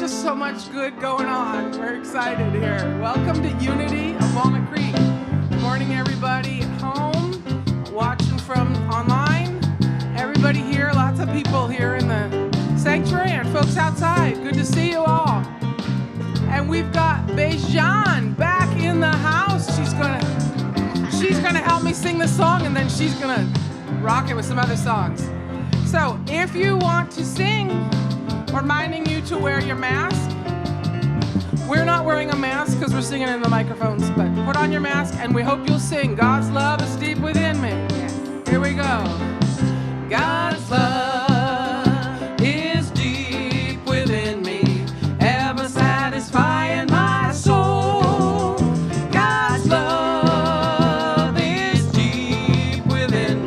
just so much good going on. We're excited here. Welcome to Unity of Walnut Creek. Good morning, everybody at home, watching from online. Everybody here, lots of people here in the sanctuary and folks outside. Good to see you all. And we've got Bajan back in the house. She's gonna help me sing this song, and then she's gonna rock it with some other songs. So if you want to sing, reminding you to wear your mask. We're not wearing a mask because we're singing in the microphones, but put on your mask and we hope you'll sing God's love is deep within me. Here we go. God's love is deep within me, ever satisfying my soul. God's love is deep within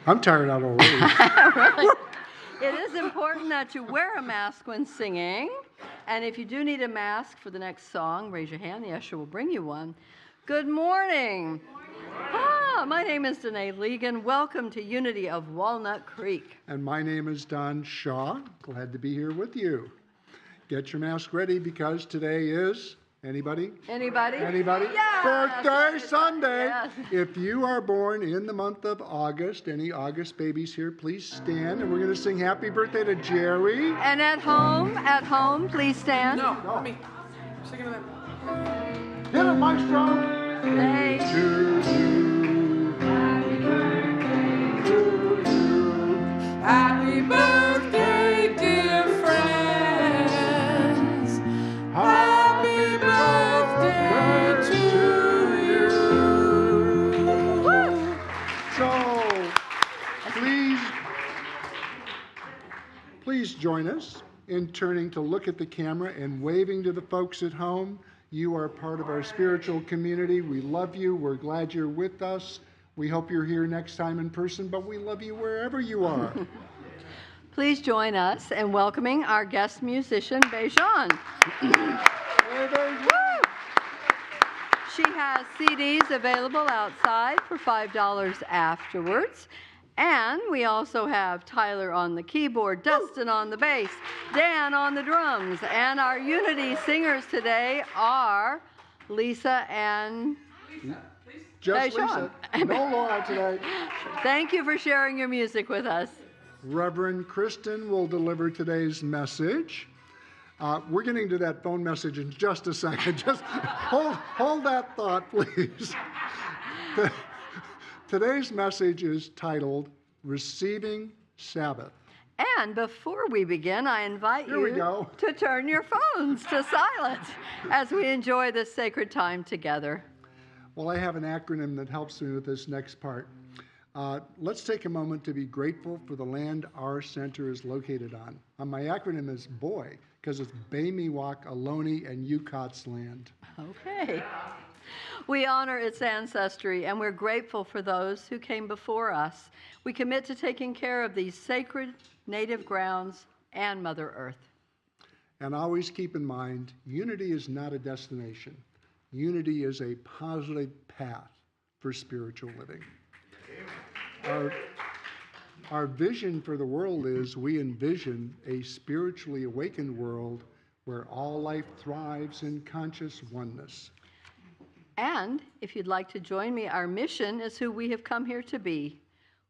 I'm tired out already. Really? It is important that you wear a mask when singing. And if you do need a mask for the next song, raise your hand. The usher will bring you one. Good morning. My name is Danae Legan. Welcome to Unity of Walnut Creek. And my name is Don Shaw. Glad to be here with you. Get your mask ready because today is... Anybody? Anybody? Yes. Birthday Sunday. Yes. If you are born in the month of August, any August babies here, please stand. And we're going to sing happy birthday to Jerry. And at home, please stand. No, let me sing it to them. Hit it, maestro. Thank To you. Happy birthday, dear friends. Happy birthday to you. So, please join us in turning to look at the camera and waving to the folks at home. You are part of our spiritual community. We love you. We're glad you're with us. We hope you're here next time in person, but we love you wherever you are. Please join us in welcoming our guest musician, Bajan. She has CDs available outside for $5 afterwards. And we also have Tyler on the keyboard, Dustin on the bass, Dan on the drums. And our Unity singers today are Lisa and... Just Lisa. No Laura today. Thank you for sharing your music with us. Reverend Kristin will deliver today's message. We're getting to that phone message in just a second. Just hold that thought, please. Today's message is titled, Receiving Sabbath. And before we begin, I invite you to turn your phones to silent as we enjoy this sacred time together. Well, I have an acronym that helps me with this next part. Let's take a moment to be grateful for the land our center is located on. My acronym is BOY, because it's Baymiwak, Ohlone, and Yukat's land. Okay. We honor its ancestry, and we're grateful for those who came before us. We commit to taking care of these sacred native grounds and Mother Earth. And always keep in mind, unity is not a destination. Unity is a positive path for spiritual living. Our vision for the world is we envision a spiritually awakened world where all life thrives in conscious oneness. And if you'd like to join me, our mission is who we have come here to be.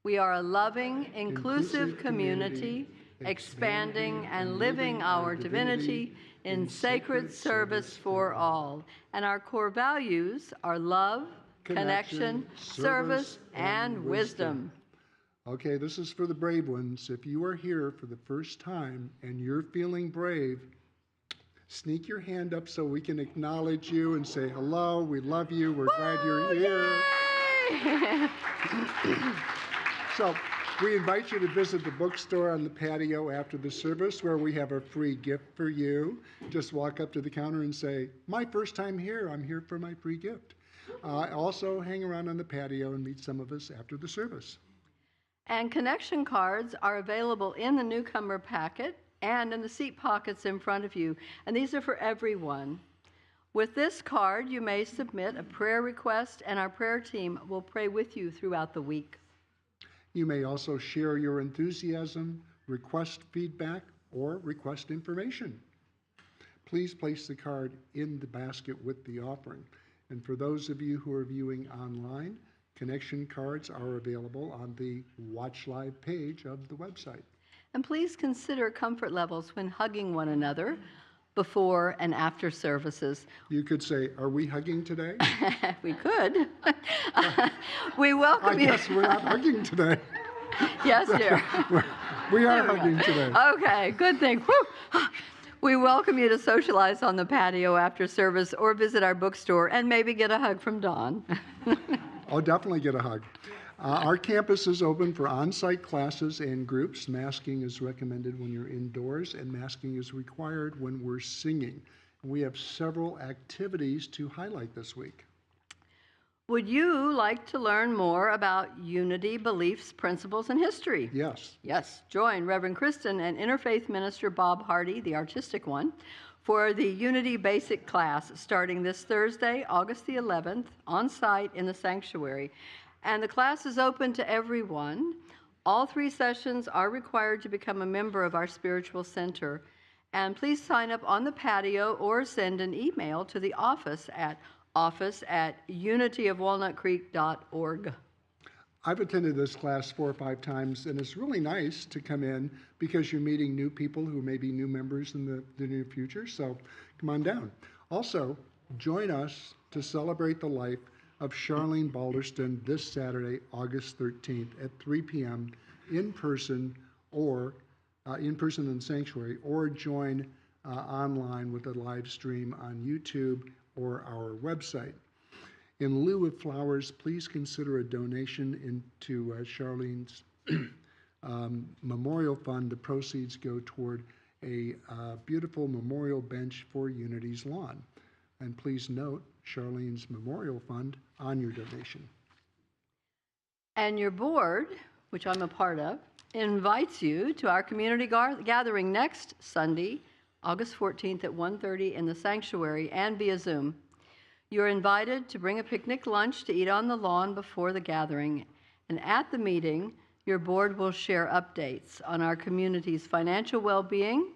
We are a loving, inclusive community, expanding and living our divinity in sacred service for all. And our core values are love, connection, service, and wisdom. Okay, this is for the brave ones. If you are here for the first time and you're feeling brave, sneak your hand up so we can acknowledge you and say, hello, we love you, we're glad you're here. So we invite you to visit the bookstore on the patio after the service where we have a free gift for you. Just walk up to the counter and say, my first time here, I'm here for my free gift. Also hang around on the patio and meet some of us after the service. And connection cards are available in the newcomer packet and in the seat pockets in front of you. And these are for everyone. With this card, you may submit a prayer request, and our prayer team will pray with you throughout the week. You may also share your enthusiasm, request feedback, or request information. Please place the card in the basket with the offering. And for those of you who are viewing online, connection cards are available on the Watch Live page of the website. And please consider comfort levels when hugging one another before and after services. You could say, are we hugging today? We could. We welcome you. I guess we're not hugging today. Yes, dear. We are hugging today. Okay, good thing. Whew. We welcome you to socialize on the patio after service or visit our bookstore and maybe get a hug from Dawn. I'll definitely get a hug. Our campus is open for on-site classes and groups. Masking is recommended when you're indoors, and masking is required when we're singing. We have several activities to highlight this week. Would you like to learn more about unity, beliefs, principles, and history? Yes. Yes. Join Reverend Kristin and Interfaith Minister Bob Hardy, the artistic one, for the Unity Basic class starting this Thursday, August the 11th, on site in the sanctuary. And the class is open to everyone. All 3 sessions are required to become a member of our spiritual center. And please sign up on the patio or send an email to the office at unityofwalnutcreek.org. I've attended this class 4 or 5 times, and it's really nice to come in because you're meeting new people who may be new members in the near future. So come on down. Also, join us to celebrate the life of Charlene Balderston this Saturday, August 13th at 3 p.m. in person or in person in the sanctuary, or join online with a live stream on YouTube or our website. In lieu of flowers, please consider a donation into Charlene's memorial fund. The proceeds go toward a beautiful memorial bench for Unity's lawn. And please note Charlene's memorial fund on your donation. And your board, which I'm a part of, invites you to our community gathering next Sunday, August 14th at 1:30 in the sanctuary and via Zoom. You're invited to bring a picnic lunch to eat on the lawn before the gathering. And at the meeting, your board will share updates on our community's financial well-being,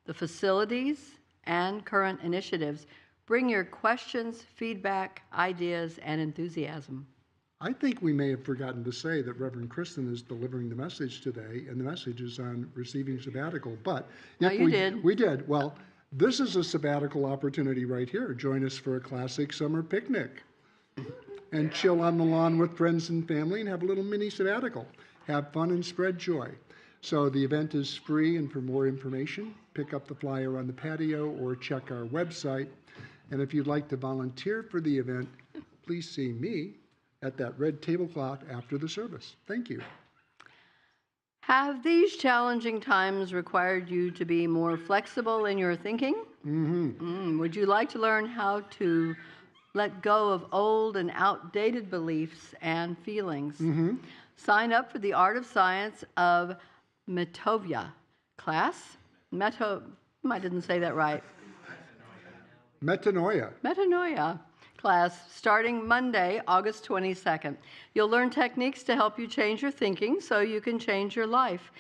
the facilities, and current initiatives. Bring your questions, feedback, ideas, and enthusiasm. I think we may have forgotten to say that Reverend Kristin is delivering the message today, and the message is on receiving sabbatical. But no, you did. We did. Well, this is a sabbatical opportunity right here. Join us for a classic summer picnic and chill on the lawn with friends and family and have a little mini sabbatical. Have fun and spread joy. So the event is free, and for more information, pick up the flyer on the patio or check our website. And if you'd like to volunteer for the event, please see me at that red tablecloth after the service. Thank you. Have these challenging times required you to be more flexible in your thinking? Would you like to learn how to let go of old and outdated beliefs and feelings? Sign up for the Art of Science of Metovia class. I didn't say that right. Metanoia class starting Monday, August 22nd. You'll learn techniques to help you change your thinking so you can change your life.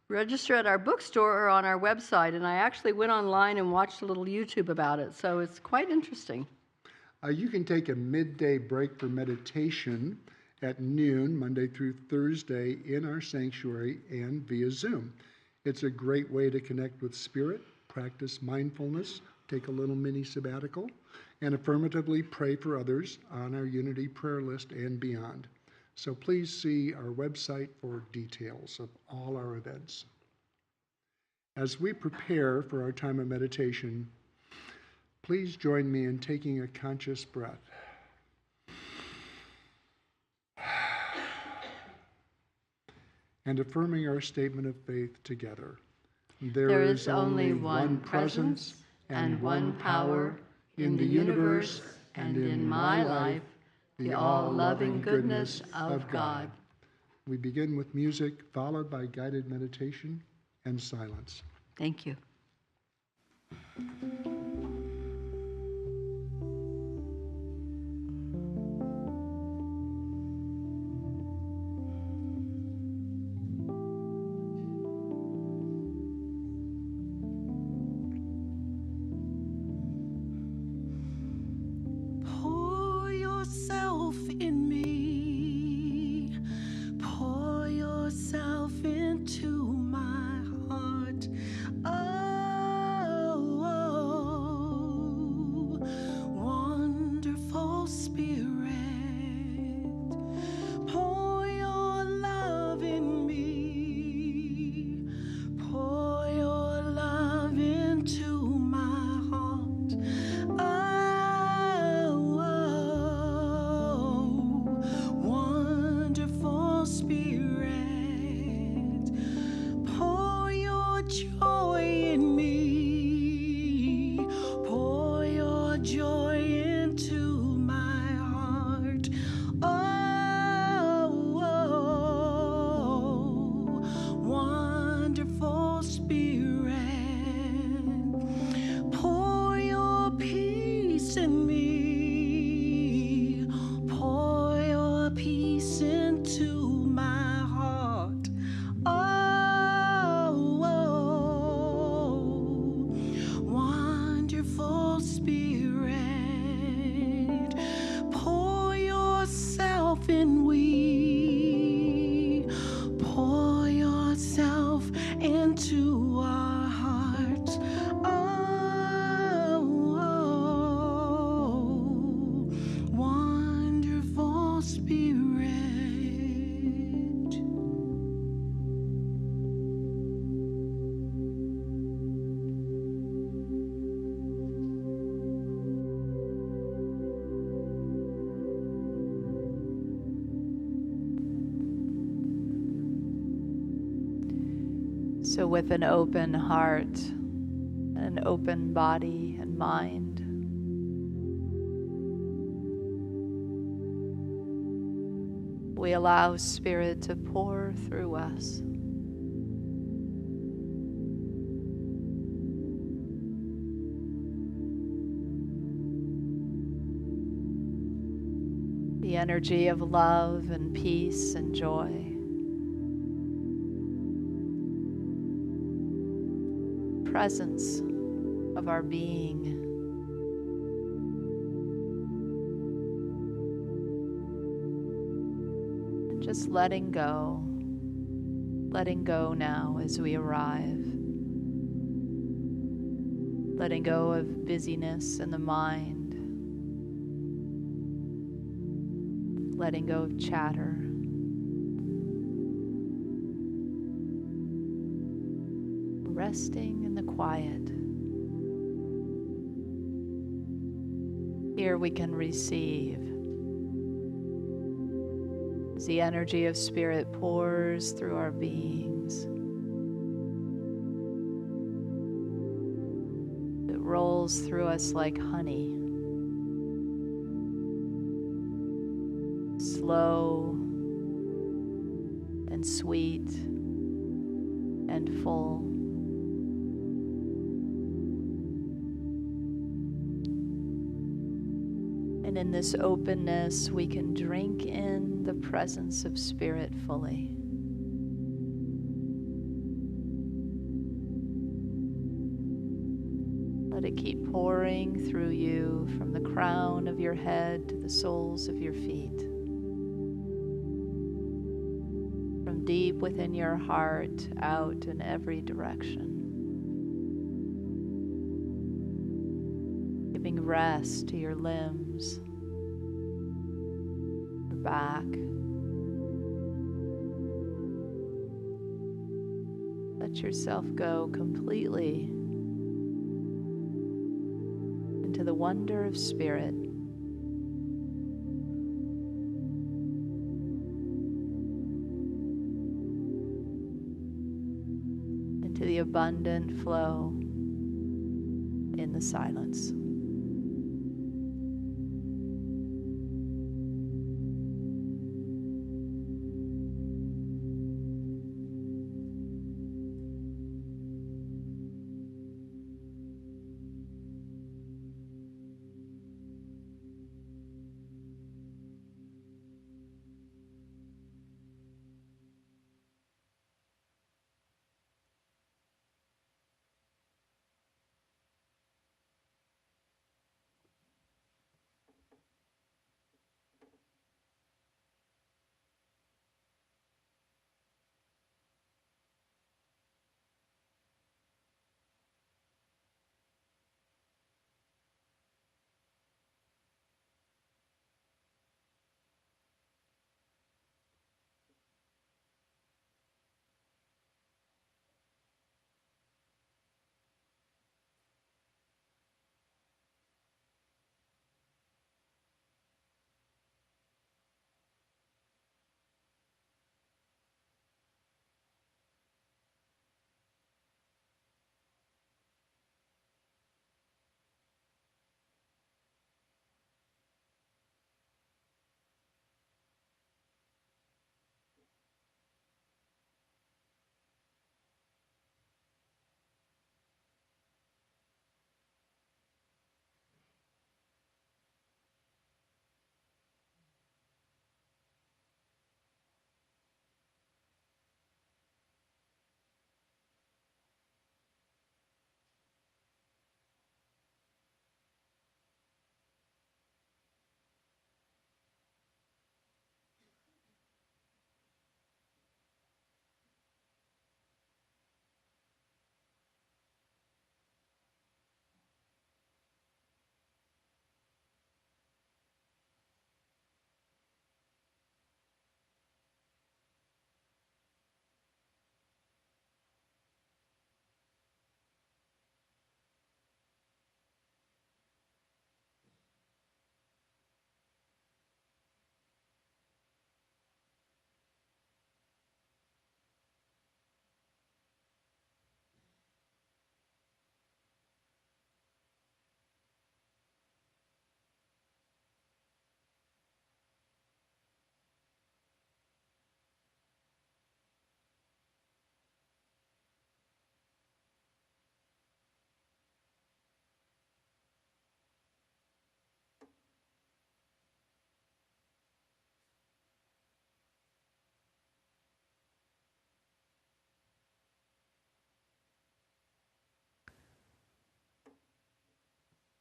Register at our bookstore or on our website, and I actually went online and watched a little YouTube about it, so it's quite interesting. You can take a midday break for meditation at noon, Monday through Thursday, in our sanctuary and via Zoom. It's a great way to connect with Spirit, practice mindfulness, take a little mini sabbatical, and affirmatively pray for others on our Unity prayer list and beyond. So please see our website for details of all our events. As we prepare for our time of meditation, please join me in taking a conscious breath. And affirming our statement of faith together. There is only one presence and one power in the universe and in my life, the all-loving goodness of God. We begin with music, followed by guided meditation and silence. Thank you. Into my heart. Oh, So with an open heart and an open body and mind, we allow Spirit to pour through us. The energy of love and peace and joy. Presence of our being. And just letting go now as we arrive. Letting go of busyness in the mind. Letting go of chatter. Resting in the quiet. Here we can receive as the energy of Spirit pours through our beings. It rolls through us like honey. Slow and sweet and full. And in this openness, we can drink in the presence of Spirit fully. Let it keep pouring through you from the crown of your head to the soles of your feet. From deep within your heart out in every direction. Giving rest to your limbs, your back. Let yourself go completely into the wonder of Spirit. Into the abundant flow in the silence.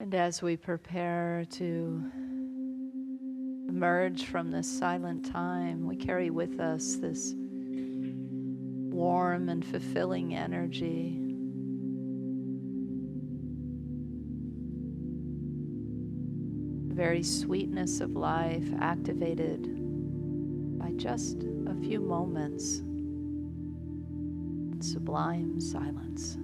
And as we prepare to emerge from this silent time, we carry with us this warm and fulfilling energy. The very sweetness of life activated by just a few moments in sublime silence.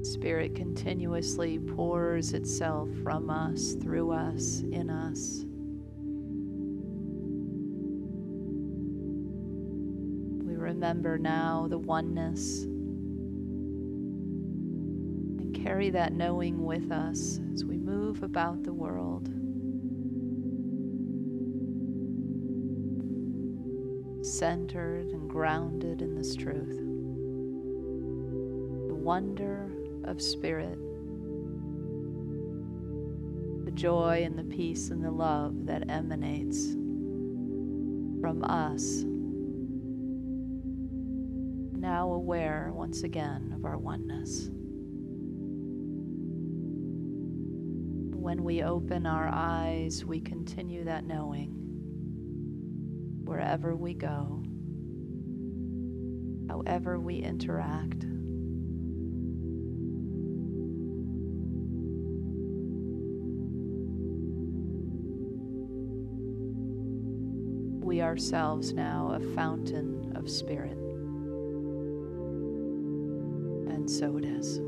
Spirit continuously pours itself from us, through us, in us. We remember now the oneness and carry that knowing with us as we move about the world. Centered and grounded in this truth. The wonder of spirit, the joy and the peace and the love that emanates from us, now aware once again of our oneness. When we open our eyes, we continue that knowing wherever we go, however we interact. We ourselves now a fountain of spirit. And so it is.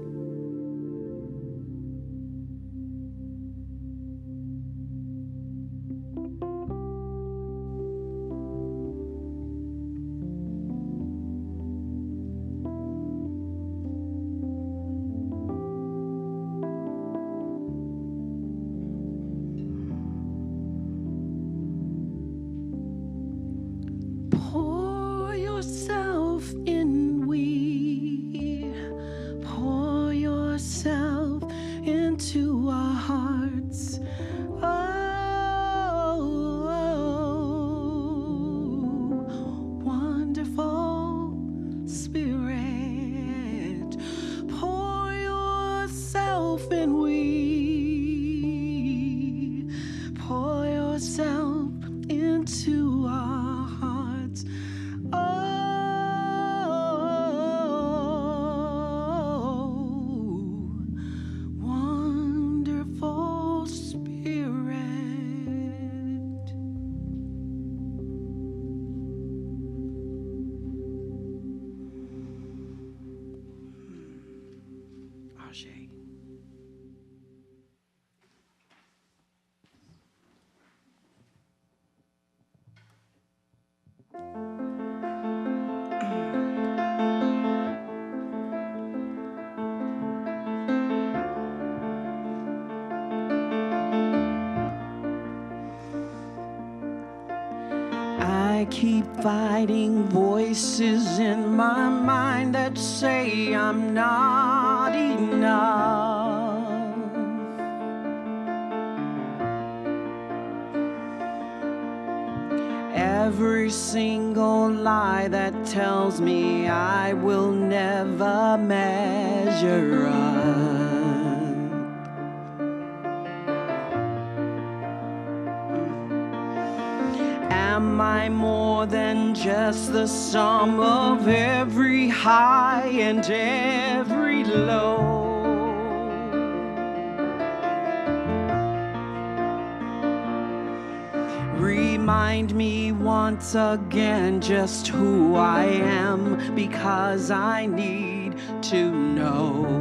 I keep fighting voices in my mind that say I'm not enough. Every single lie that tells me I will never measure up. Am I more than just the sum of every high and every low? Remind me once again just who I am, because I need to know.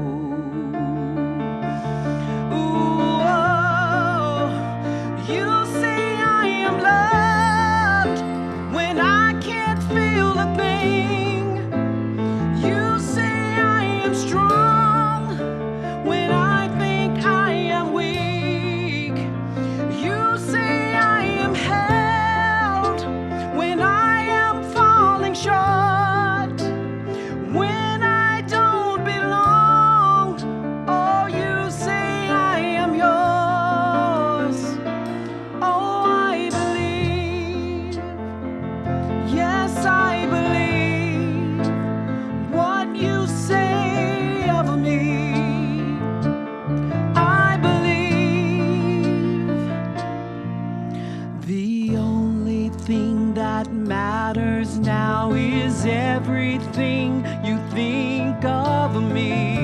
When I don't belong. what matters now is everything you think of me.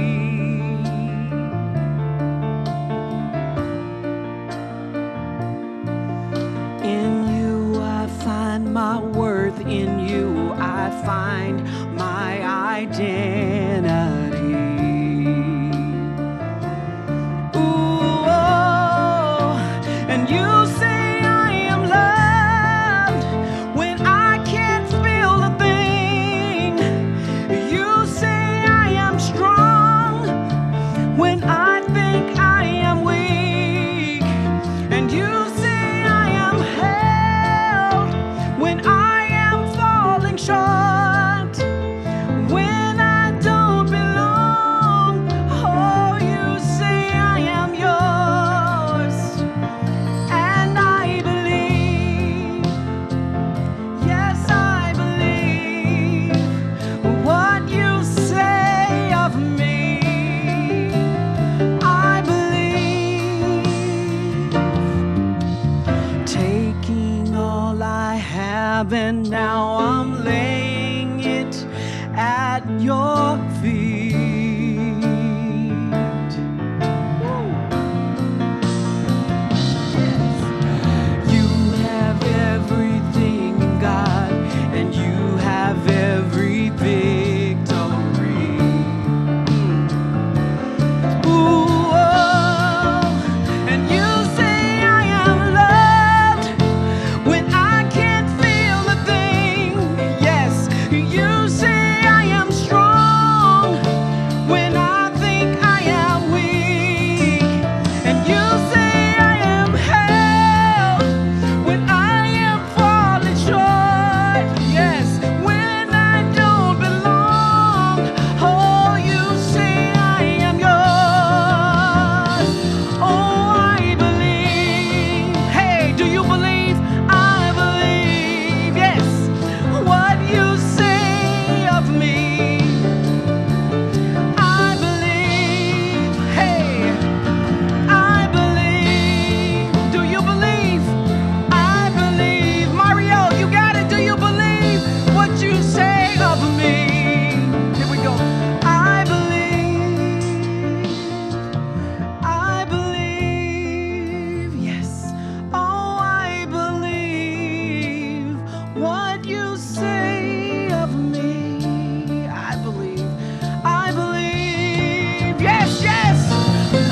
In you I find my worth, in you I find my identity. Ooh, oh, and you say I am loved when I can't feel a thing. You say I am strong when I think I am weak. And you say I am held when I am falling short, when I don't belong. Oh, you say I am yours, and I believe, yes, I believe what you say of me. I believe, taking all I have and now I'm laying it at your feet. You have everything, God, and you have every victory. Ooh, oh, and you say I am loved when I can't feel a thing. Yes, you say I am strong when I think I am weak. And you say I am held when I am falling short. Yes, when I don't belong. Oh, you say I am yours. Oh, I believe. Hey, do you believe? I believe. Yes, what you say of me. I believe. Hey, I believe. Do you believe? I believe. Mario, you got it. Do you believe what you say of me? Here we go. I believe. I believe. Yes. Oh, I believe what you say of me. I believe. I believe. Yes, yes.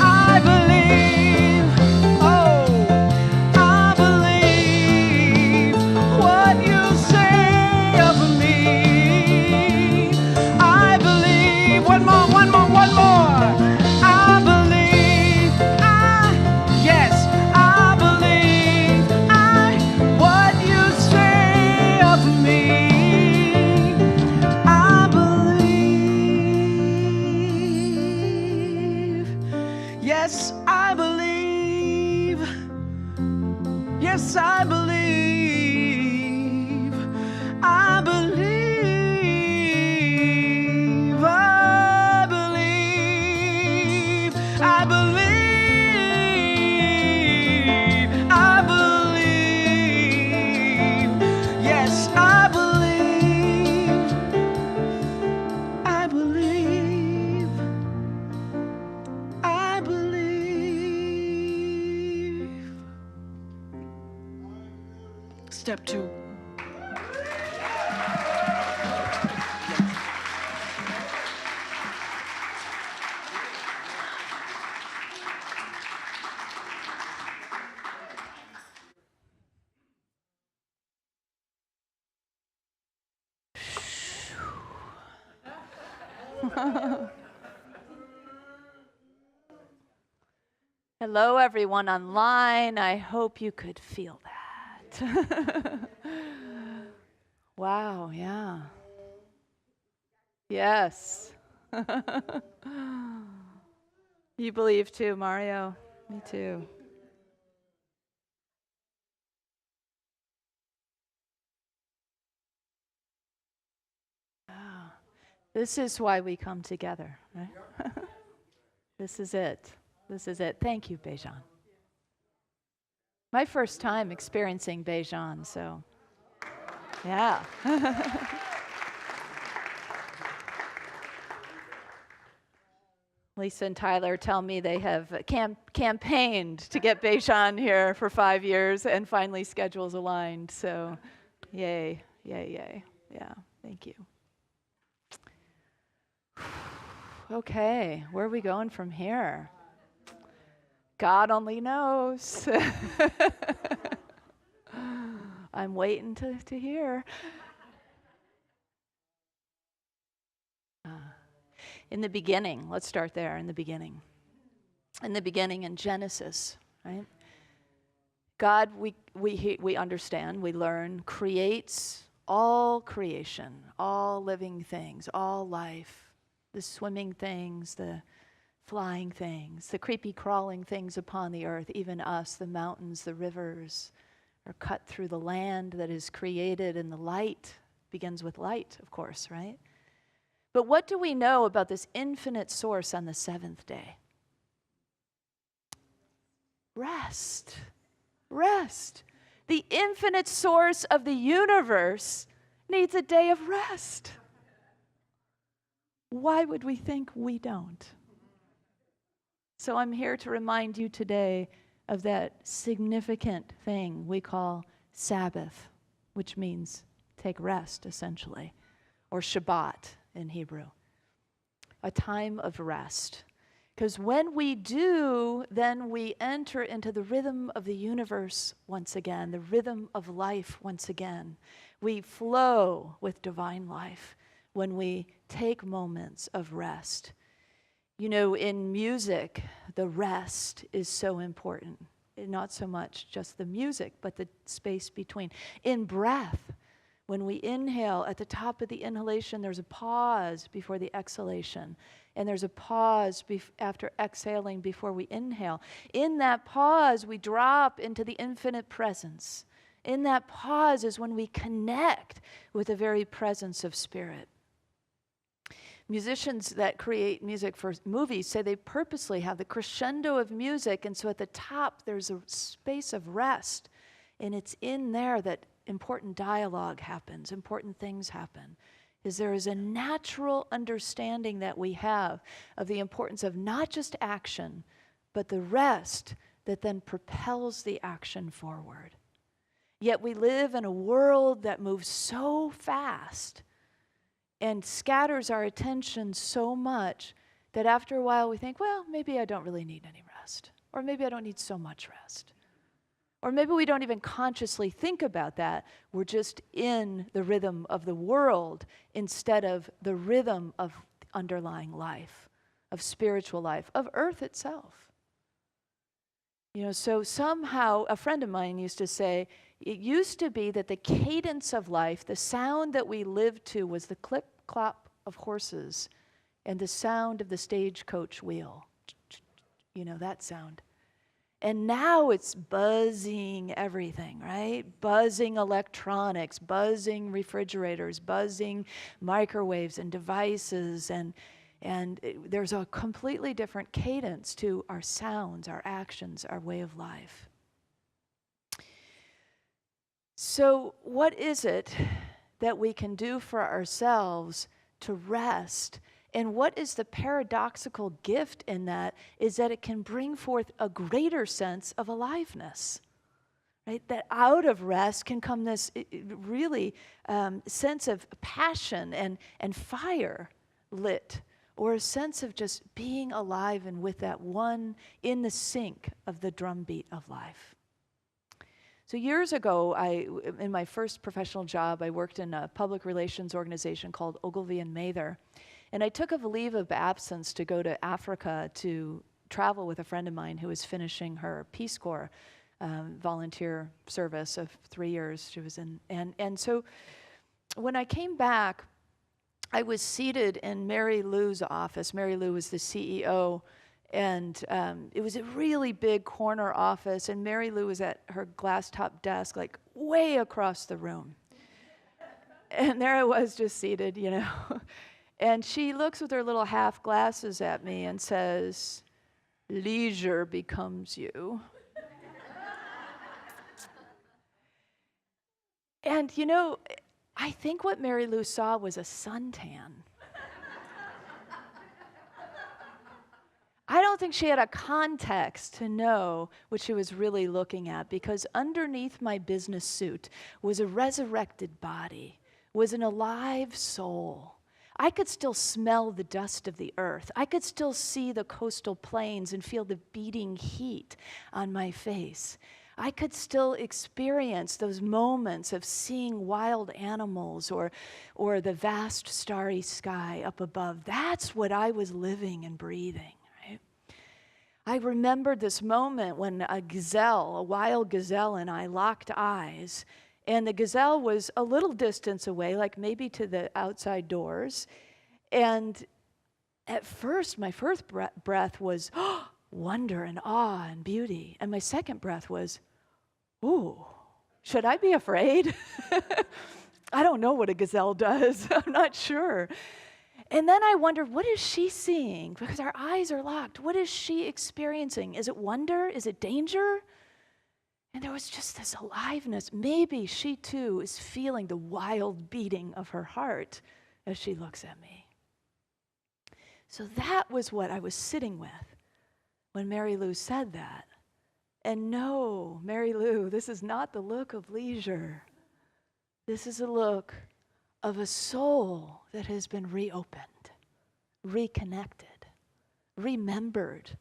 I believe. Oh, I believe what you say of me. I believe. One more, one more, one more. I believe. Yes, I believe. What you say of me. I believe. Yes, I believe. Yes, I believe. I believe. I believe. I believe. I believe. Yes, I believe. I believe. I believe. Step 2. Hello, everyone online. I hope you could feel that. Wow, yeah. Yes. You believe too, Mario? Me too. Wow. This is why we come together, right? This is it. This is it. Thank you, Bajan. My first time experiencing Bajan, so Yeah. Lisa and Tyler tell me they have campaigned to get Bajan here for 5 years, and finally schedules aligned. So, yay, yay, yay. Yeah, thank you. Okay, where are we going from here? God only knows. I'm waiting to hear. In the beginning, let's start there, in the beginning. In the beginning, in Genesis, right? God, we understand, we learn, creates all creation, all living things, all life, the swimming things, the flying things, the creepy crawling things upon the earth, even us, the mountains, the rivers, are cut through the land that is created, and the light begins with light, of course, right? But what do we know about this infinite source on the seventh day? Rest. Rest. The infinite source of the universe needs a day of rest. Why would we think we don't? So I'm here to remind you today of that significant thing we call Sabbath, which means take rest, essentially, or Shabbat in Hebrew, a time of rest. Because when we do, then we enter into the rhythm of the universe once again, the rhythm of life once again. We flow with divine life when we take moments of rest. You know, in music, the rest is so important. Not so much just the music, but the space between. In breath, when we inhale, at the top of the inhalation, there's a pause before the exhalation. And there's a pause after exhaling before we inhale. In that pause, we drop into the infinite presence. In that pause is when we connect with the very presence of Spirit. Musicians that create music for movies say they purposely have the crescendo of music, and so at the top there's a space of rest, and it's in there that important dialogue happens, important things happen. Is there is a natural understanding that we have of the importance of not just action, but the rest that then propels the action forward. Yet we live in a world that moves so fast and scatters our attention so much that after a while we think, well, maybe I don't really need any rest. Or maybe I don't need so much rest. Or maybe we don't even consciously think about that. We're just in the rhythm of the world instead of the rhythm of underlying life, of spiritual life, of earth itself. You know, so somehow, a friend of mine used to say, it used to be that the cadence of life, the sound that we lived to was the clip-clop of horses and the sound of the stagecoach wheel. You know, that sound. And now it's buzzing everything, right? Buzzing electronics, buzzing refrigerators, buzzing microwaves and devices, and there's a completely different cadence to our sounds, our actions, our way of life. So what is it that we can do for ourselves to rest? And what is the paradoxical gift in that is that it can bring forth a greater sense of aliveness, right? That out of rest can come this really sense of passion and fire lit, or a sense of just being alive and with that one in the sync of the drumbeat of life. So years ago, in my first professional job, I worked in a public relations organization called Ogilvy and Mather. And I took a leave of absence to go to Africa to travel with a friend of mine who was finishing her Peace Corps volunteer service of 3 years she was in. And so when I came back, I was seated in Mary Lou's office. Mary Lou was the CEO, and it was a really big corner office, and Mary Lou was at her glass-top desk, like way across the room. And there I was just seated, you know. And she looks with her little half glasses at me and says, "Leisure becomes you." And, you know, I think what Mary Lou saw was a suntan. I don't think she had a context to know what she was really looking at, because underneath my business suit was a resurrected body, was an alive soul. I could still smell the dust of the earth. I could still see the coastal plains and feel the beating heat on my face. I could still experience those moments of seeing wild animals or the vast starry sky up above. That's what I was living and breathing. I remembered this moment when a wild gazelle, and I locked eyes, and the gazelle was a little distance away, like maybe to the outside doors. And at first, my first breath was wonder and awe and beauty. And my second breath was, ooh, should I be afraid? I don't know what a gazelle does. I'm not sure. And then I wondered, what is she seeing? Because our eyes are locked. What is she experiencing? Is it wonder? Is it danger? And there was just this aliveness. Maybe she too is feeling the wild beating of her heart as she looks at me. So that was what I was sitting with when Mary Lou said that. And no, Mary Lou, this is not the look of leisure. This is a look of a soul that has been reopened, reconnected, remembered,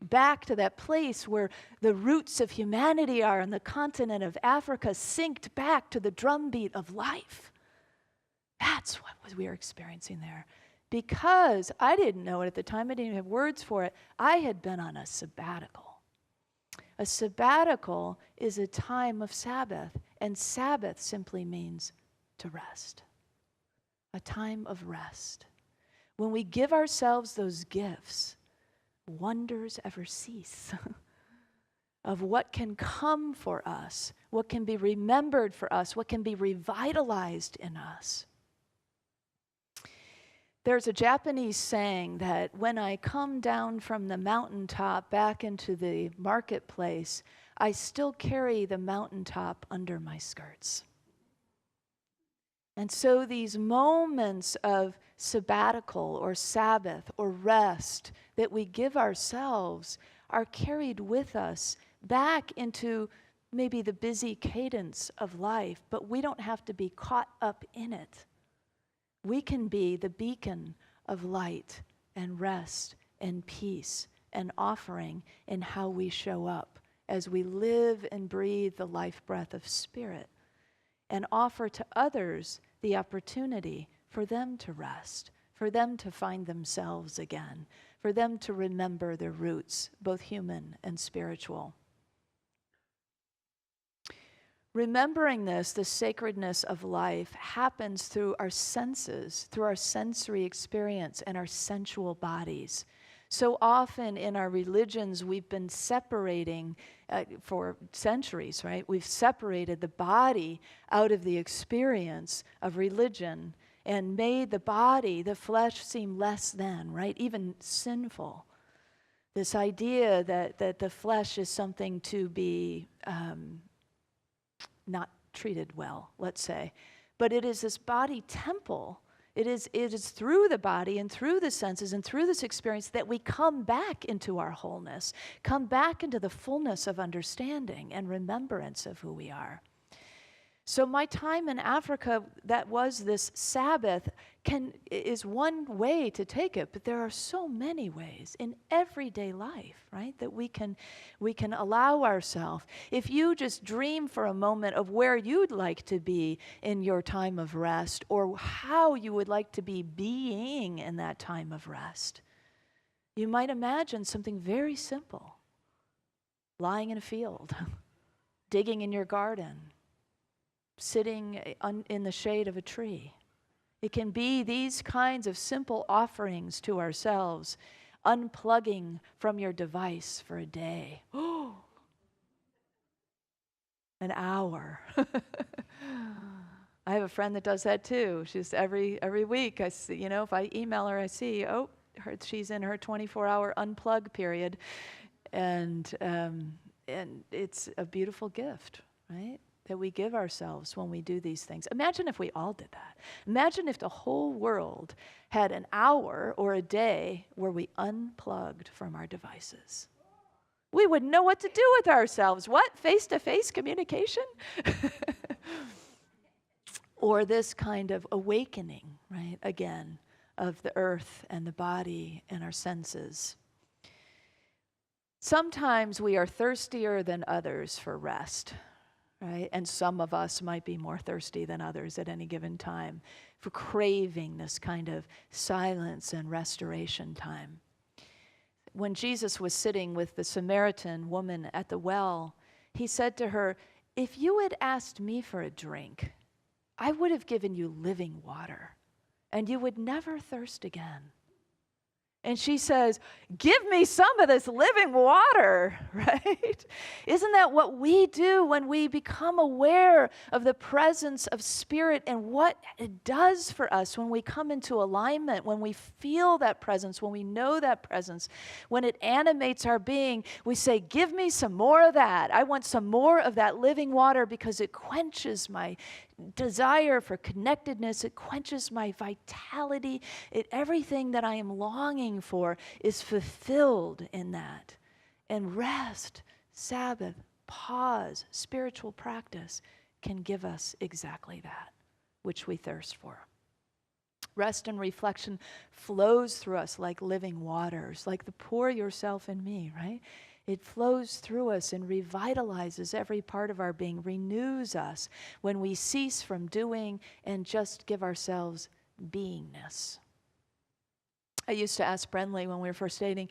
back to that place where the roots of humanity are on the continent of Africa, synced back to the drumbeat of life. That's what we were experiencing there. Because I didn't know it at the time, I didn't even have words for it, I had been on a sabbatical. A sabbatical is a time of Sabbath, and Sabbath simply means to rest. A time of rest. When we give ourselves those gifts, wonders ever cease of what can come for us, what can be remembered for us, what can be revitalized in us. There's a Japanese saying that when I come down from the mountaintop back into the marketplace, I still carry the mountaintop under my skirts. And so these moments of sabbatical or Sabbath or rest that we give ourselves are carried with us back into maybe the busy cadence of life, but we don't have to be caught up in it. We can be the beacon of light and rest and peace and offering in how we show up as we live and breathe the life breath of Spirit, and offer to others the opportunity for them to rest, for them to find themselves again, for them to remember their roots, both human and spiritual. Remembering this, the sacredness of life, happens through our senses, through our sensory experience and our sensual bodies. So often in our religions, we've been separating for centuries, right? We've separated the body out of the experience of religion and made the body, the flesh, seem less than, right? Even sinful. This idea that the flesh is something to be not treated well, let's say. But it is this body temple. It is through the body and through the senses and through this experience that we come back into our wholeness, come back into the fullness of understanding and remembrance of who we are. So my time in Africa, that was this Sabbath, is one way to take it, but there are so many ways in everyday life, right, that we can allow ourselves. If you just dream for a moment of where you'd like to be in your time of rest, or how you would like to be being in that time of rest, you might imagine something very simple. Lying in a field, digging in your garden, sitting in the shade of a tree. It can be these kinds of simple offerings to ourselves, unplugging from your device for a day. Oh, an hour. I have a friend that does that too. She's every week, I see, if I email her, I see, she's in her 24-hour unplug period, and it's a beautiful gift, right? that we give ourselves when we do these things. Imagine if we all did that. Imagine if the whole world had an hour or a day where we unplugged from our devices. We wouldn't know what to do with ourselves. What? Face-to-face communication? Or this kind of awakening, right, again, of the earth and the body and our senses. Sometimes we are thirstier than others for rest, right? And some of us might be more thirsty than others at any given time for craving this kind of silence and restoration time. When Jesus was sitting with the Samaritan woman at the well, he said to her, "If you had asked me for a drink, I would have given you living water, and you would never thirst again." And she says, "Give me some of this living water," right? Isn't that what we do when we become aware of the presence of Spirit and what it does for us when we come into alignment, when we feel that presence, when we know that presence, when it animates our being, we say, "Give me some more of that. I want some more of that living water because it quenches my desire for connectedness. It quenches my vitality. Everything that I am longing for is fulfilled in that." And rest, Sabbath, pause, spiritual practice can give us exactly that, which we thirst for. Rest and reflection flows through us like living waters, like the pour yourself in me, right? It flows through us and revitalizes every part of our being, renews us when we cease from doing and just give ourselves beingness. I used to ask Brenly when we were first dating,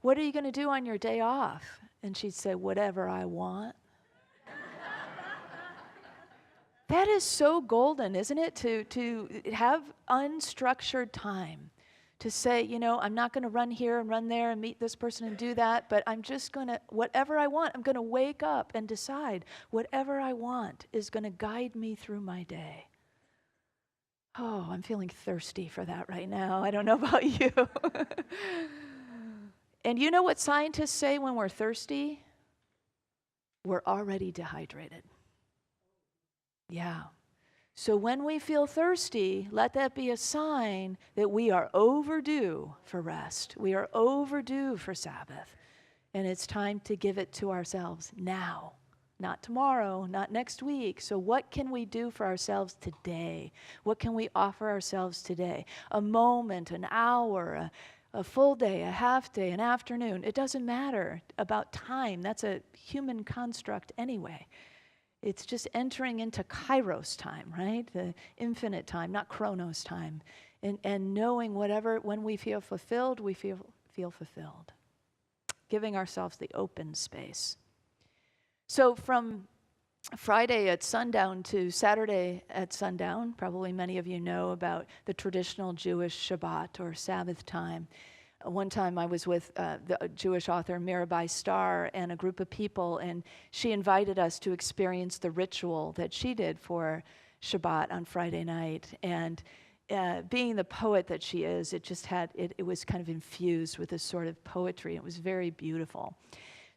"What are you going to do on your day off?" And she'd say, "Whatever I want." That is so golden, isn't it? To have unstructured time. To say, I'm not going to run here and run there and meet this person and do that, but I'm just going to, whatever I want, I'm going to wake up and decide whatever I want is going to guide me through my day. Oh, I'm feeling thirsty for that right now. I don't know about you. And you know what scientists say when we're thirsty? We're already dehydrated. Yeah. So when we feel thirsty, let that be a sign that we are overdue for rest. We are overdue for Sabbath. And it's time to give it to ourselves now, not tomorrow, not next week. So what can we do for ourselves today? What can we offer ourselves today? A moment, an hour, a full day, a half day, an afternoon. It doesn't matter about time. That's a human construct anyway. It's just entering into Kairos time, right? The infinite time, not Chronos time. And knowing when we feel fulfilled, we feel fulfilled. Giving ourselves the open space. So from Friday at sundown to Saturday at sundown, probably many of you know about the traditional Jewish Shabbat or Sabbath time. One time I was with the Jewish author Mirabai Starr and a group of people, and she invited us to experience the ritual that she did for Shabbat on Friday night. And being the poet that she is, it was kind of infused with this sort of poetry. It was very beautiful.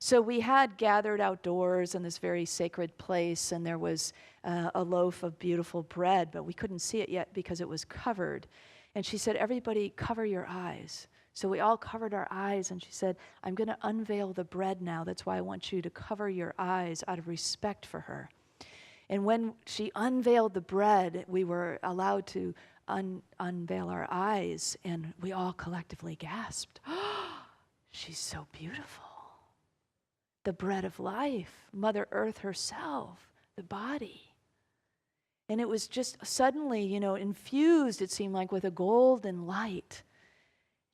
So we had gathered outdoors in this very sacred place, and there was a loaf of beautiful bread, but we couldn't see it yet because it was covered. And she said, "Everybody cover your eyes." So we all covered our eyes, and she said, "I'm going to unveil the bread now. That's why I want you to cover your eyes out of respect for her." And when she unveiled the bread, we were allowed to unveil our eyes, and we all collectively gasped. "Oh, she's so beautiful. The bread of life, Mother Earth herself, the body." And it was just suddenly, infused, it seemed like, with a golden light.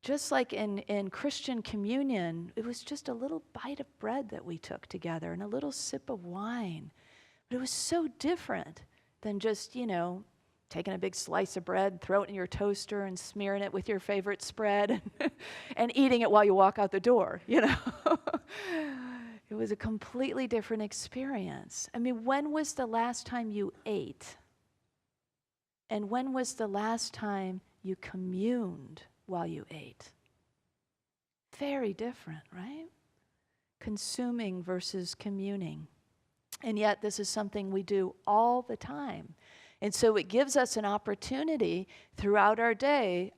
Just like in Christian communion, it was just a little bite of bread that we took together and a little sip of wine. But it was so different than just, taking a big slice of bread, throw it in your toaster and smearing it with your favorite spread and eating it while you walk out the door, It was a completely different experience. I mean, when was the last time you ate? And when was the last time you communed while you ate? Very different, right? Consuming versus communing. And yet this is something we do all the time. And so it gives us an opportunity throughout our day,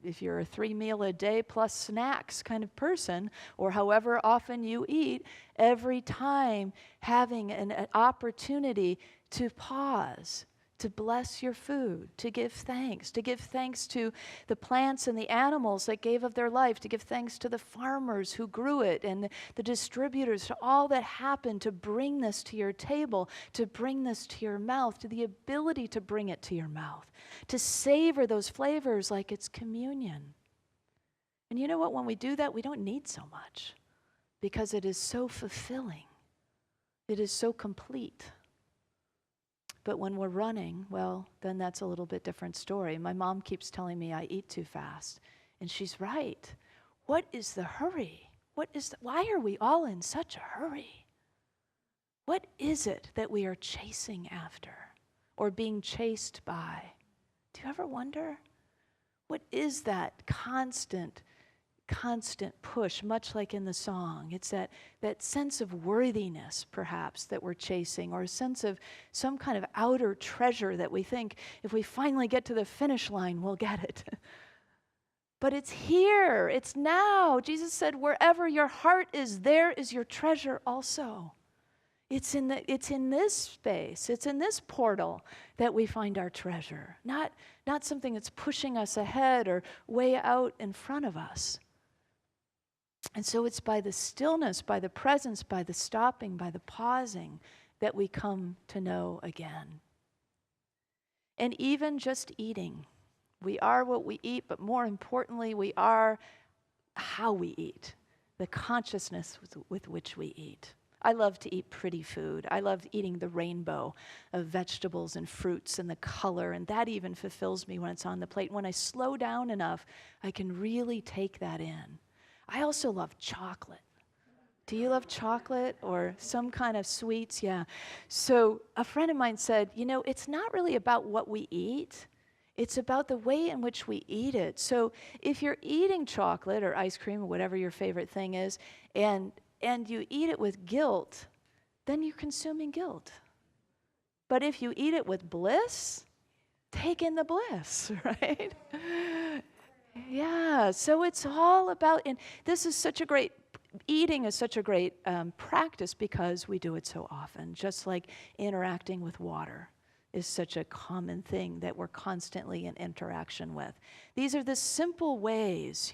if you're a 3 meal a day plus snacks kind of person, or however often you eat, every time having an opportunity to pause, to bless your food, to give thanks to the plants and the animals that gave of their life, to give thanks to the farmers who grew it and the distributors, to all that happened to bring this to your table, to bring this to your mouth, to the ability to bring it to your mouth, to savor those flavors like it's communion. And you know what? When we do that, we don't need so much because it is so fulfilling. It is so complete. But when we're running, well, then that's a little bit different story. My mom keeps telling me I eat too fast. And she's right. What is the hurry? Why are we all in such a hurry? What is it that we are chasing after or being chased by? Do you ever wonder? What is that constant push, much like in the song? It's that sense of worthiness, perhaps, that we're chasing, or a sense of some kind of outer treasure that we think if we finally get to the finish line, we'll get it. But it's here, it's now. Jesus said, wherever your heart is, there is your treasure also. It's in this space, it's in this portal that we find our treasure, not something that's pushing us ahead or way out in front of us. And so it's by the stillness, by the presence, by the stopping, by the pausing that we come to know again. And even just eating. We are what we eat, but more importantly, we are how we eat, the consciousness with which we eat. I love to eat pretty food. I love eating the rainbow of vegetables and fruits and the color, and that even fulfills me when it's on the plate. When I slow down enough, I can really take that in. I also love chocolate. Do you love chocolate or some kind of sweets? Yeah. So a friend of mine said, it's not really about what we eat. It's about the way in which we eat it. So if you're eating chocolate or ice cream or whatever your favorite thing is, and you eat it with guilt, then you're consuming guilt. But if you eat it with bliss, take in the bliss, right? Yeah, so it's all about, and this is such a great, eating is such a great practice because we do it so often, just like interacting with water is such a common thing that we're constantly in interaction with. These are the simple ways,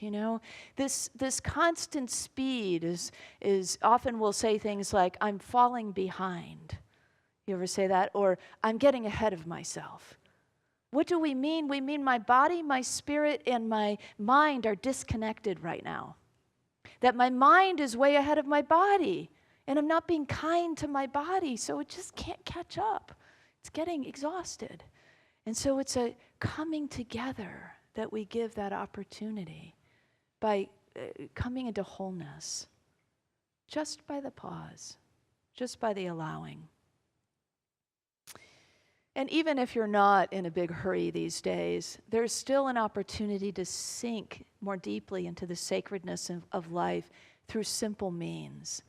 this constant speed is often we'll say things like, I'm falling behind. You ever say that? Or I'm getting ahead of myself. What do we mean? We mean my body, my spirit, and my mind are disconnected right now. That my mind is way ahead of my body, and I'm not being kind to my body, so it just can't catch up. It's getting exhausted. And so it's a coming together that we give that opportunity by coming into wholeness, just by the pause, just by the allowing. And even if you're not in a big hurry these days, there's still an opportunity to sink more deeply into the sacredness of life through simple means.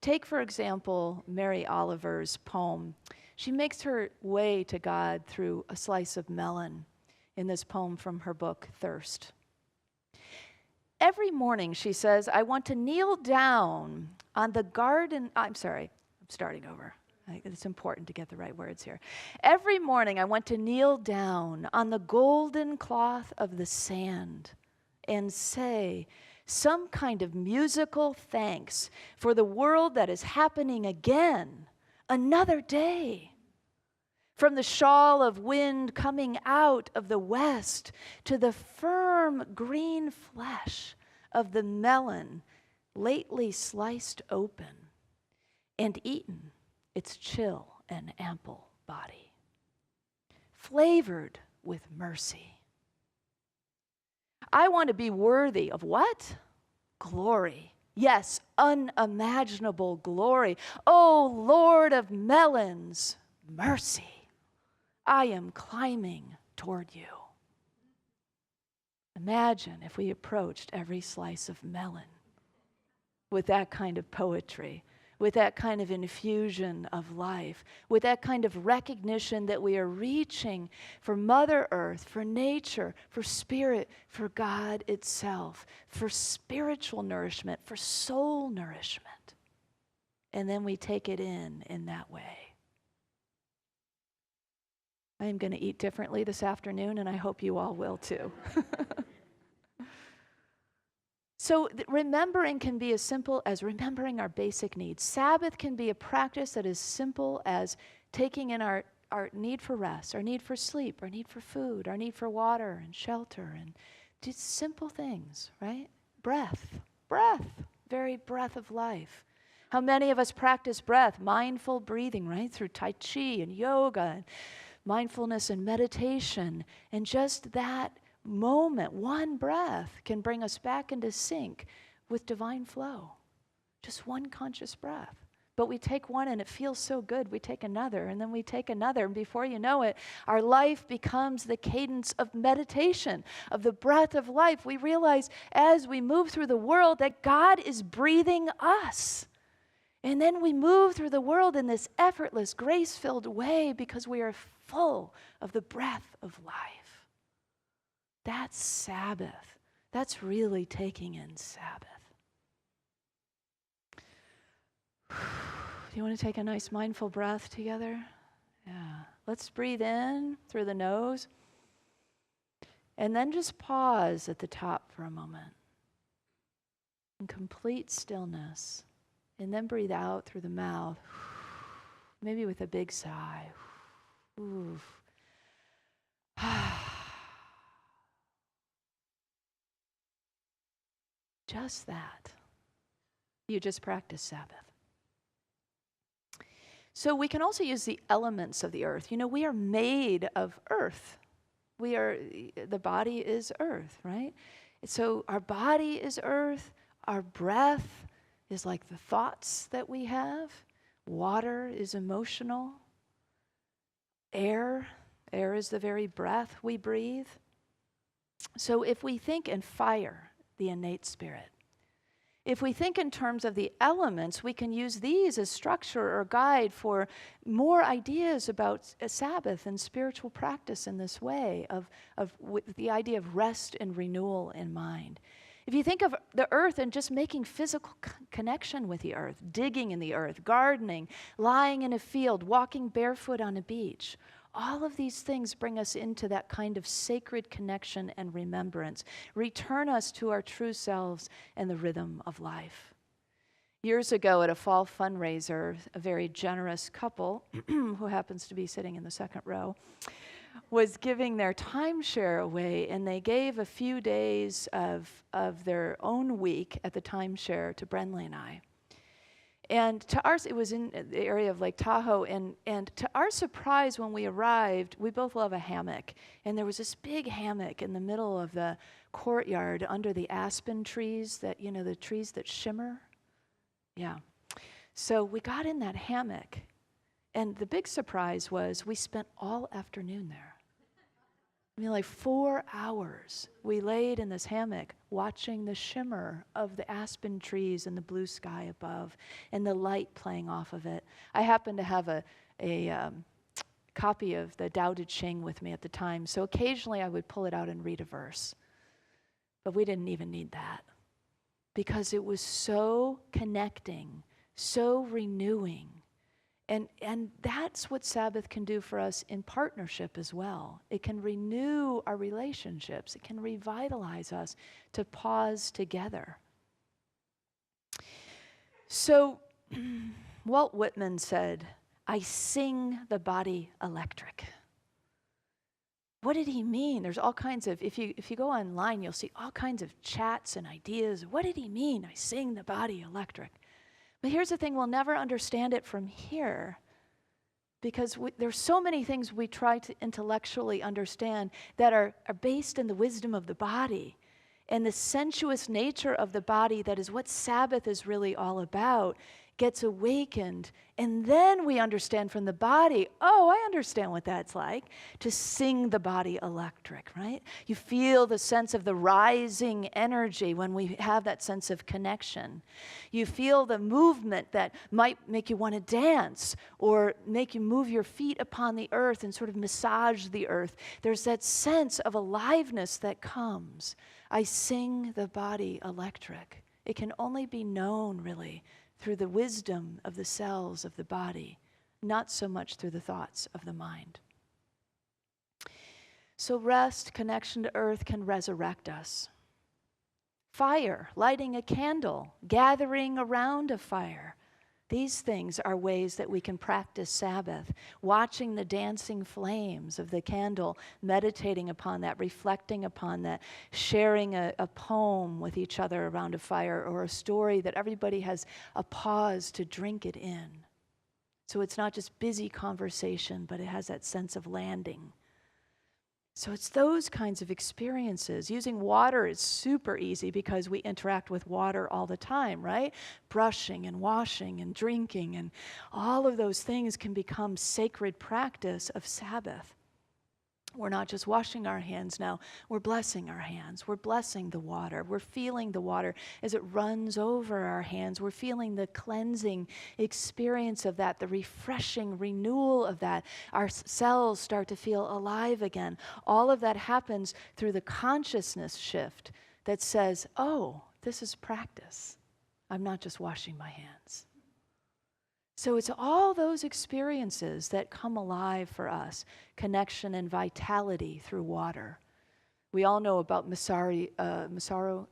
Take, for example, Mary Oliver's poem. She makes her way to God through a slice of melon in this poem from her book, Thirst. Every morning, she says, I want to kneel down on the garden. I'm starting over. It's important to get the right words here. Every morning I want to kneel down on the golden cloth of the sand and say some kind of musical thanks for the world that is happening again, another day. From the shawl of wind coming out of the west to the firm green flesh of the melon lately sliced open and eaten its chill and ample body, flavored with mercy. I want to be worthy of what? Glory. Yes, unimaginable glory. Oh, Lord of melons, mercy. I am climbing toward you. Imagine if we approached every slice of melon with that kind of poetry. with that kind of infusion of life, with that kind of recognition that we are reaching for Mother Earth, for nature, for spirit, for God itself, for spiritual nourishment, for soul nourishment. And then we take it in that way. I am going to eat differently this afternoon, and I hope you all will too. So remembering can be as simple as remembering our basic needs. Sabbath can be a practice that is simple as taking in our need for rest, our need for sleep, our need for food, our need for water and shelter, and just simple things, right? Breath, very breath of life. How many of us practice breath, mindful breathing, right? Through Tai Chi and yoga and mindfulness and meditation, and just that moment, one breath can bring us back into sync with divine flow. Just one conscious breath. But we take one and it feels so good. We take another and then we take another. And before you know it, our life becomes the cadence of meditation, of the breath of life. We realize as we move through the world that God is breathing us. And then we move through the world in this effortless, grace-filled way because we are full of the breath of life. That's Sabbath. That's really taking in Sabbath. Do you want to take a nice mindful breath together? Yeah. Let's breathe in through the nose. And then just pause at the top for a moment. In complete stillness. And then breathe out through the mouth. Maybe with a big sigh. Oof. Just that. You just practice Sabbath. So we can also use the elements of the earth. You know, we are made of earth. The body is earth, right? So our body is earth. Our breath is like the thoughts that we have. Water is emotional. Air is the very breath we breathe. So if we think in fire, the innate spirit. If we think in terms of the elements, we can use these as structure or guide for more ideas about a Sabbath and spiritual practice in this way with the idea of rest and renewal in mind. If you think of the earth and just making physical connection with the earth, digging in the earth, gardening, lying in a field, walking barefoot on a beach, all of these things bring us into that kind of sacred connection and remembrance, return us to our true selves and the rhythm of life. Years ago at a fall fundraiser, a very generous couple, who happens to be sitting in the second row, was giving their timeshare away, and they gave a few days of their own week at the timeshare to Brenley and I. And to ours, it was in the area of Lake Tahoe, and to our surprise when we arrived, we both love a hammock, and there was this big hammock in the middle of the courtyard under the aspen trees that, you know, the trees that shimmer. Yeah. So we got in that hammock, and the big surprise was we spent all afternoon there. I mean, like 4 hours we laid in this hammock watching the shimmer of the aspen trees and the blue sky above and the light playing off of it. I happened to have a copy of the Tao Te Ching with me at the time, so occasionally I would pull it out and read a verse. But we didn't even need that because it was so connecting, so renewing. And that's what Sabbath can do for us in partnership as well. It can renew our relationships. It can revitalize us to pause together. So Walt Whitman said, "I sing the body electric." What did he mean? There's all kinds of, if you go online, you'll see all kinds of chats and ideas. What did he mean? I sing the body electric. But here's the thing, we'll never understand it from here because there's so many things we try to intellectually understand that are based in the wisdom of the body and the sensuous nature of the body that is what Sabbath is really all about gets awakened, and then we understand from the body, oh, I understand what that's like, to sing the body electric, right? You feel the sense of the rising energy when we have that sense of connection. You feel the movement that might make you want to dance or make you move your feet upon the earth and sort of massage the earth. There's that sense of aliveness that comes. I sing the body electric. It can only be known, really, through the wisdom of the cells of the body, not so much through the thoughts of the mind. So rest, connection to earth can resurrect us. Fire, lighting a candle, gathering around a fire. These things are ways that we can practice Sabbath, watching the dancing flames of the candle, meditating upon that, reflecting upon that, sharing a poem with each other around a fire or a story that everybody has a pause to drink it in. So it's not just busy conversation, but it has that sense of landing. So it's those kinds of experiences. Using water is super easy because we interact with water all the time, right? Brushing and washing and drinking and all of those things can become sacred practice of Sabbath. We're not just washing our hands now, we're blessing our hands. We're blessing the water. We're feeling the water as it runs over our hands. We're feeling the cleansing experience of that, the refreshing renewal of that. Our cells start to feel alive again. All of that happens through the consciousness shift that says, oh, this is practice. I'm not just washing my hands. So it's all those experiences that come alive for us, connection and vitality through water. We all know about Masaru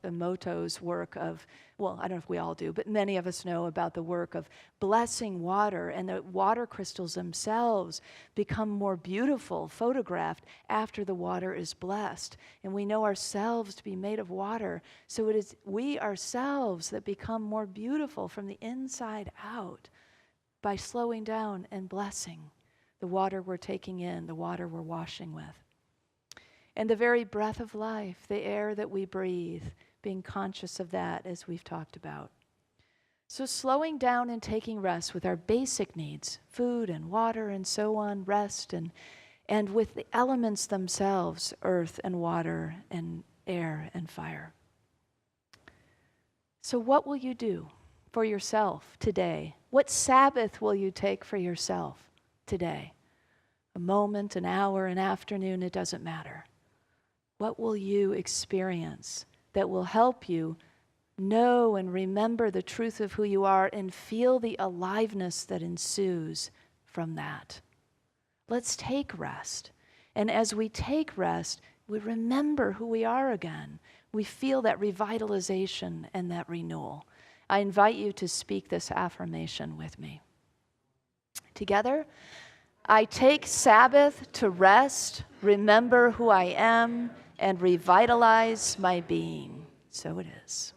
Emoto's work of, well, I don't know if we all do, but many of us know about the work of blessing water, and the water crystals themselves become more beautiful, photographed, after the water is blessed. And we know ourselves to be made of water, so it is we ourselves that become more beautiful from the inside out, by slowing down and blessing the water we're taking in, the water we're washing with. And the very breath of life, the air that we breathe, being conscious of that as we've talked about. So slowing down and taking rest with our basic needs, food and water and so on, rest, and with the elements themselves, earth and water and air and fire. So what will you do for yourself today? What Sabbath will you take for yourself today? A moment, an hour, an afternoon, it doesn't matter. What will you experience that will help you know and remember the truth of who you are and feel the aliveness that ensues from that? Let's take rest. And as we take rest, we remember who we are again. We feel that revitalization and that renewal. I invite you to speak this affirmation with me. Together, I take Sabbath to rest, remember who I am, and revitalize my being. So it is.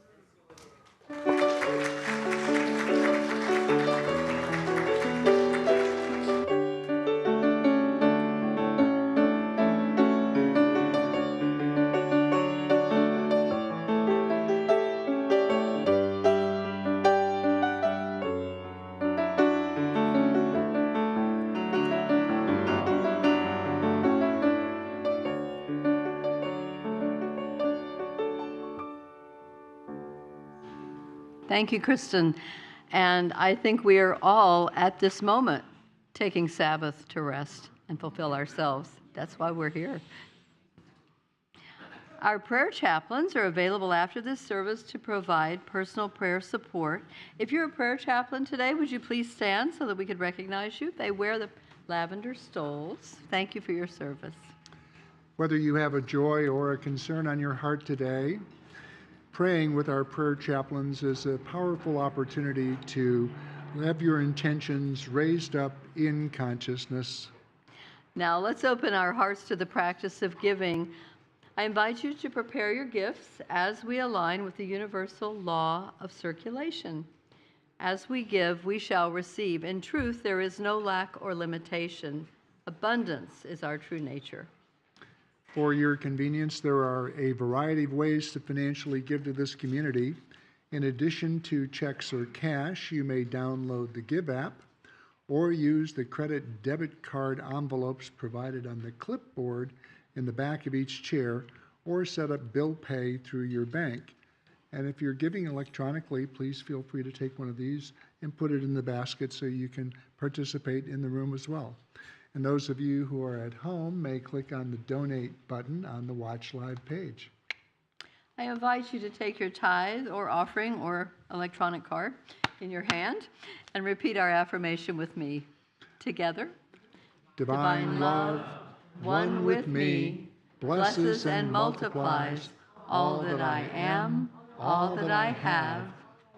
Thank you, Kristin. And I think we are all at this moment taking Sabbath to rest and fulfill ourselves. That's why we're here. Our prayer chaplains are available after this service to provide personal prayer support. If you're a prayer chaplain today, would you please stand so that we could recognize you? They wear the lavender stoles. Thank you for your service. Whether you have a joy or a concern on your heart today, praying with our prayer chaplains is a powerful opportunity to have your intentions raised up in consciousness. Now let's open our hearts to the practice of giving. I invite you to prepare your gifts as we align with the universal law of circulation. As we give, we shall receive. In truth, there is no lack or limitation. Abundance is our true nature. For your convenience, there are a variety of ways to financially give to this community. In addition to checks or cash, you may download the Give app or use the credit debit card envelopes provided on the clipboard in the back of each chair, or set up bill pay through your bank. And if you're giving electronically, please feel free to take one of these and put it in the basket so you can participate in the room as well. And those of you who are at home may click on the Donate button on the Watch Live page. I invite you to take your tithe or offering or electronic card in your hand and repeat our affirmation with me. Together. Divine love, one with me, blesses and multiplies all that I am, all that I have,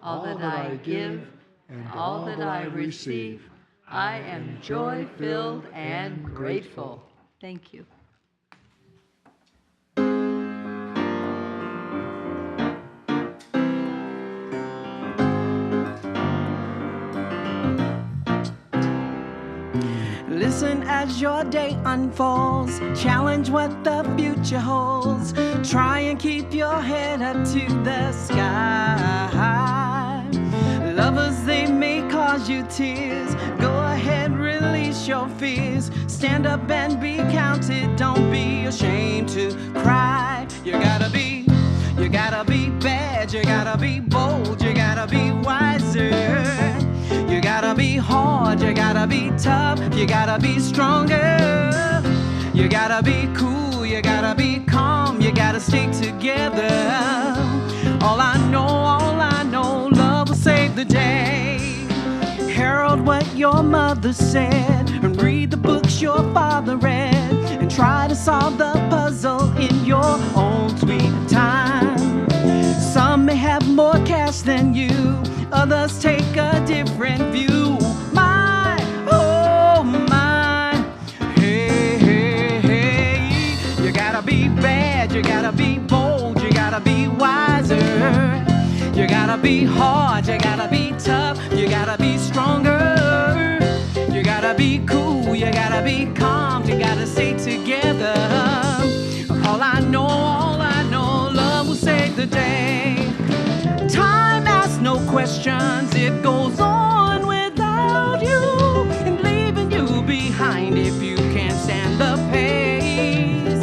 all that I give, and all that I receive. I am joy-filled and grateful. Thank you. Listen as your day unfolds. Challenge what the future holds. Try and keep your head up to the sky. Lovers, they may cause you tears. Go ahead, release your fears. Stand up and be counted. Don't be ashamed to cry. You gotta be bad. You gotta be bold. You gotta be wiser. You gotta be hard, you gotta be tough, you gotta be stronger. You gotta be cool, you gotta be calm, you gotta stay together. All I know, love will save the day. Herald what your mother said, and read the books your father read, and try to solve the puzzle in your own sweet time. Some may have more cash than you, others take a different view. My, oh my, hey, hey, hey. You gotta be bad, you gotta be bold, you gotta be wiser. You gotta be hard, you gotta be tough, you gotta be stronger. You gotta be cool, you gotta be calm, you gotta stay together. All I know, love will save the day. Time asks no questions, it goes on without you, and leaving you behind if you can't stand the pace.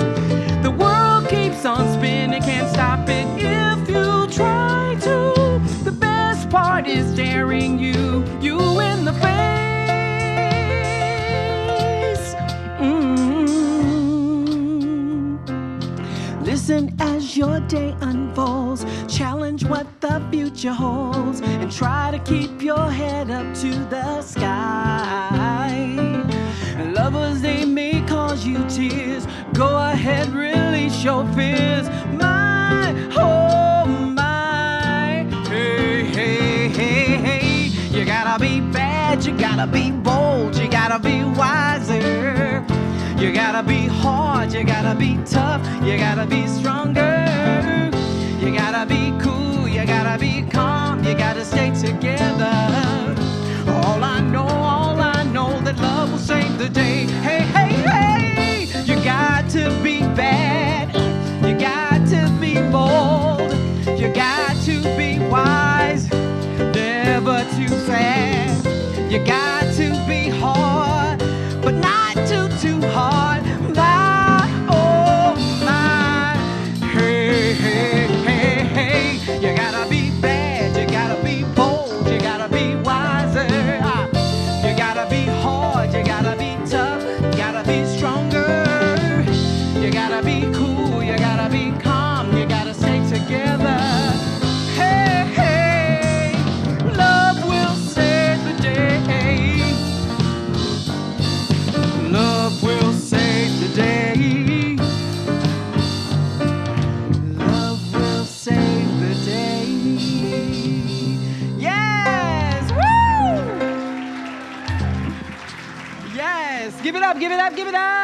The world keeps on spinning, can't stop it if you try to. The best part is staring you in the face. Listen as your day unfolds. Challenge what the future holds, and try to keep your head up to the sky. Lovers, they may cause you tears. Go ahead, release your fears. My, oh my, hey, hey, hey, hey. You gotta be bad, you gotta be bold, you gotta be wiser. You gotta be hard, you gotta be tough, you gotta be stronger. You gotta be cool, you gotta be calm, you gotta stay together. All I know, that love will save the day. Hey, hey, hey, you got to be bad, you got to be bold, you got to be wise, never too sad. You got to be hard, but not too hard. My, oh my, hey, hey, hey, hey. You gotta be bad, you gotta be bold, you gotta be wiser. You gotta be hard, you gotta be tough, you gotta be stronger. You gotta be cool, you gotta be calm, you gotta stay together. Hey, hey, love will save the day. Love will save the day. Love will save the day. Yes! Woo! Yes! Give it up, give it up, give it up!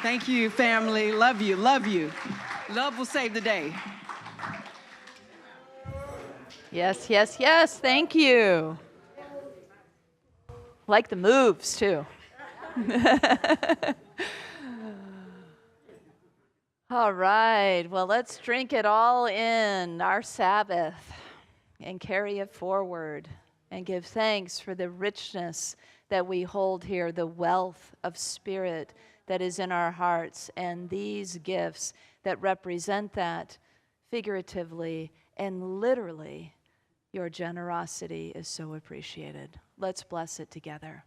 Thank you, family. Love you, love you. Love will save the day. Yes, yes, yes. Thank you. Like the moves, too. All right, well, let's drink it all in, our Sabbath, and carry it forward and give thanks for the richness that we hold here, the wealth of spirit that is in our hearts, and these gifts that represent that figuratively and literally. Your generosity is so appreciated. Let's bless it together.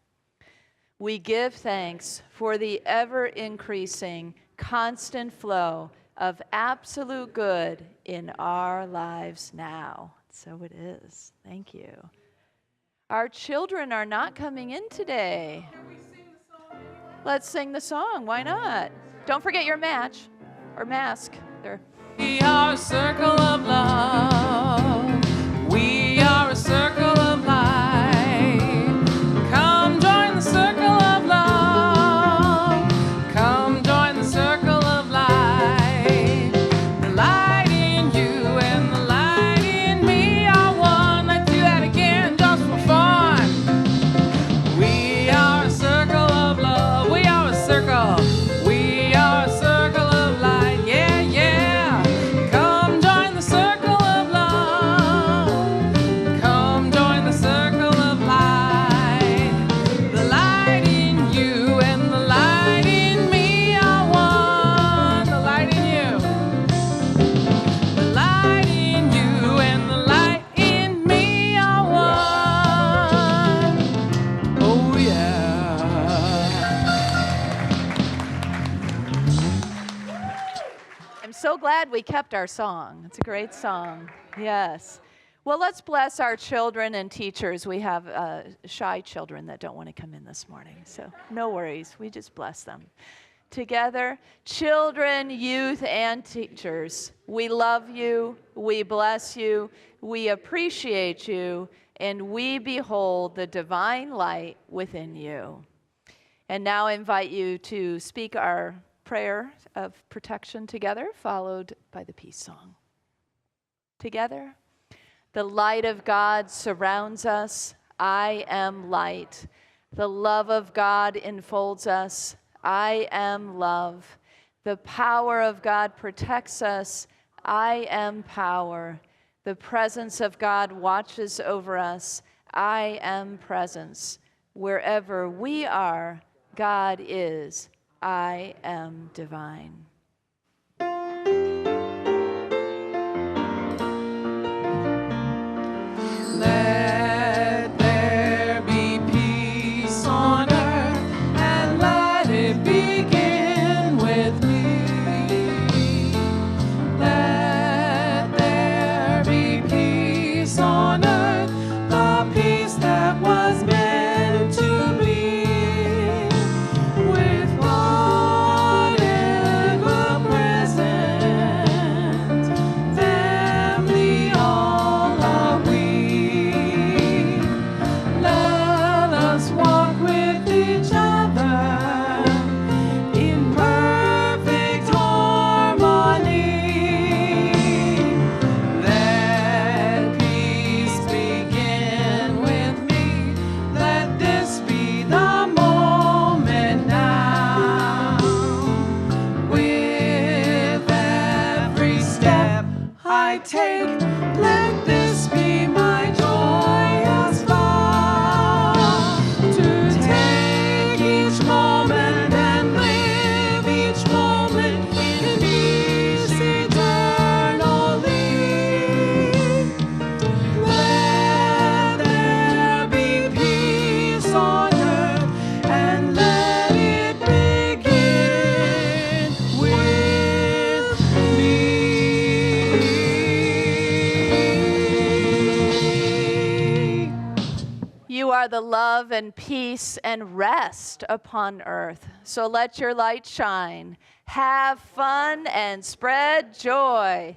We give thanks for the ever-increasing, constant flow of absolute good in our lives now. So it is. Thank you. Our children are not coming in today. Can we sing the song anyway? Let's sing the song. Why not? Don't forget your match or mask. There. We are a circle of love. We are a circle of light. Come join the circle of love. Come join the circle of light. The light in you and the light in me are one. Let's do that again just for fun. We are a circle of love. We are a circle. We are a circle of light. Yeah, yeah. Come join the circle of love. Come join the circle of light. The light in you and the light in me are one. The light in you. The light in you and the light in me are one. Oh, yeah. I'm so glad we kept our song. It's a great song. Yes. Well, let's bless our children and teachers. We have shy children that don't want to come in this morning, so no worries. We just bless them. Together, children, youth, and teachers, we love you, we bless you, we appreciate you, and we behold the divine light within you. And now I invite you to speak our prayer of protection together, followed by the peace song. Together, the light of God surrounds us. I am light. The love of God enfolds us. I am love. The power of God protects us. I am power. The presence of God watches over us. I am presence. Wherever we are, God is. I am divine. Let there be peace on earth, and let it begin with me. Let there be peace on earth, the peace that was meant to be. With whatever present, family all are we. Let us walk with each other in perfect harmony. Let peace begin with me. Let this be the moment now. With every step I take, let this be my joyous vow. To take each moment and live each moment in peace eternally. Let there be peace on earth, and let it begin with me. You are the love and peace and rest upon earth. So let your light shine. Have fun and spread joy.